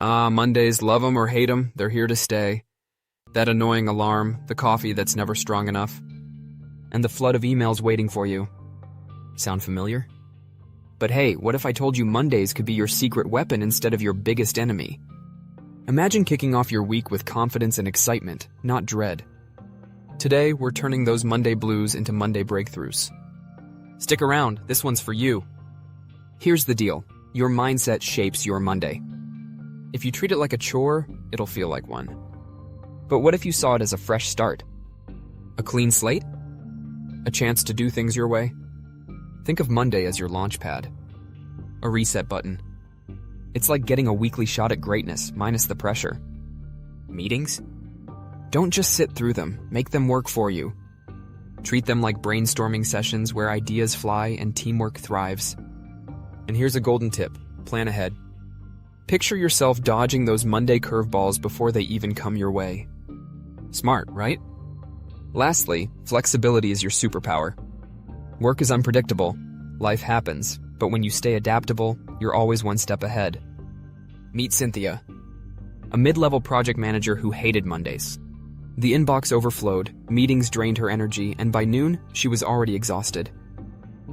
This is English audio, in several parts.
Mondays, love 'em or hate 'em, they're here to stay. That annoying alarm, the coffee that's never strong enough, and the flood of emails waiting for you. Sound familiar? But hey, what if I told you Mondays could be your secret weapon instead of your biggest enemy? Imagine kicking off your week with confidence and excitement, not dread. Today, we're turning those Monday blues into Monday breakthroughs. Stick around, this one's for you. Here's the deal, your mindset shapes your Monday. If you treat it like a chore, it'll feel like one. But what if you saw it as a fresh start? A clean slate? A chance to do things your way? Think of Monday as your launchpad. A reset button. It's like getting a weekly shot at greatness, minus the pressure. Meetings? Don't just sit through them, make them work for you. Treat them like brainstorming sessions where ideas fly and teamwork thrives. And here's a golden tip, plan ahead. Picture yourself dodging those Monday curveballs before they even come your way. Smart, right? Lastly, flexibility is your superpower. Work is unpredictable, life happens, but when you stay adaptable, you're always one step ahead. Meet Cynthia, a mid-level project manager who hated Mondays. The inbox overflowed, meetings drained her energy, and by noon, she was already exhausted.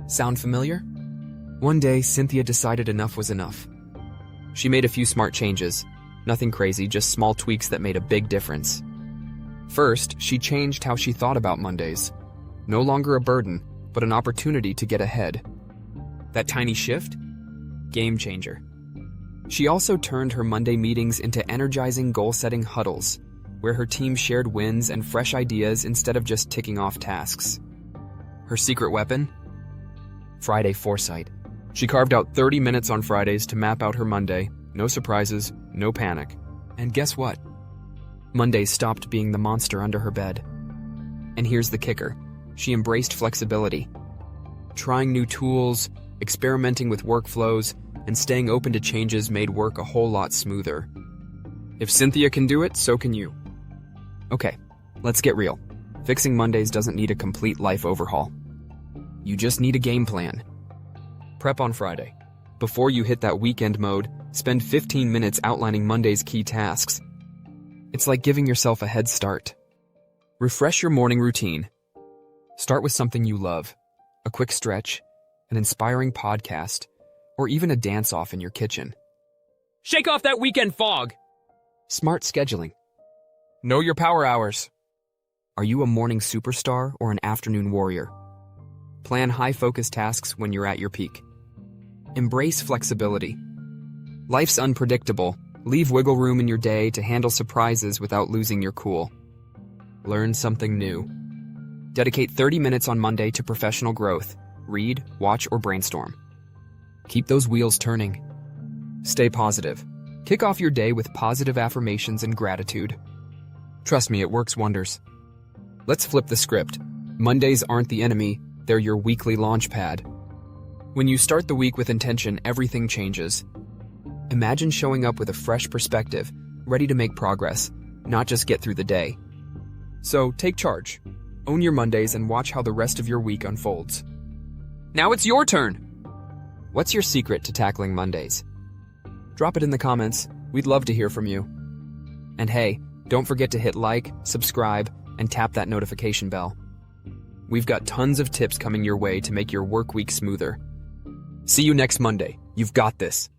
Sound familiar? One day, Cynthia decided enough was enough. She made a few smart changes. Nothing crazy, just small tweaks that made a big difference. First, she changed how she thought about Mondays. No longer a burden, but an opportunity to get ahead. That tiny shift? Game changer. She also turned her Monday meetings into energizing goal-setting huddles, where her team shared wins and fresh ideas instead of just ticking off tasks. Her secret weapon? Friday foresight. She carved out 30 minutes on Fridays to map out her Monday. No surprises, no panic. And guess what? Mondays stopped being the monster under her bed. And here's the kicker. She embraced flexibility. Trying new tools, experimenting with workflows, and staying open to changes made work a whole lot smoother. If Cynthia can do it, so can you. Okay, let's get real. Fixing Mondays doesn't need a complete life overhaul. You just need a game plan. Prep on Friday. Before you hit that weekend mode, spend 15 minutes outlining Monday's key tasks. It's like giving yourself a head start. Refresh your morning routine. Start with something you love, a quick stretch, an inspiring podcast, or even a dance-off in your kitchen. Shake off that weekend fog! Smart scheduling. Know your power hours. Are you a morning superstar or an afternoon warrior? Plan high-focus tasks when you're at your peak. Embrace flexibility. Life's unpredictable. Leave wiggle room in your day to handle surprises without losing your cool. Learn something new. Dedicate 30 minutes on Monday to professional growth. Read, watch, or brainstorm. Keep those wheels turning. Stay positive. Kick off your day with positive affirmations and gratitude. Trust me, it works wonders. Let's flip the script. Mondays aren't the enemy, they're your weekly launchpad. When you start the week with intention, everything changes. Imagine showing up with a fresh perspective, ready to make progress, not just get through the day. So, take charge. Own your Mondays and watch how the rest of your week unfolds. Now it's your turn! What's your secret to tackling Mondays? Drop it in the comments. We'd love to hear from you. And hey, don't forget to hit like, subscribe, and tap that notification bell. We've got tons of tips coming your way to make your work week smoother. See you next Monday. You've got this.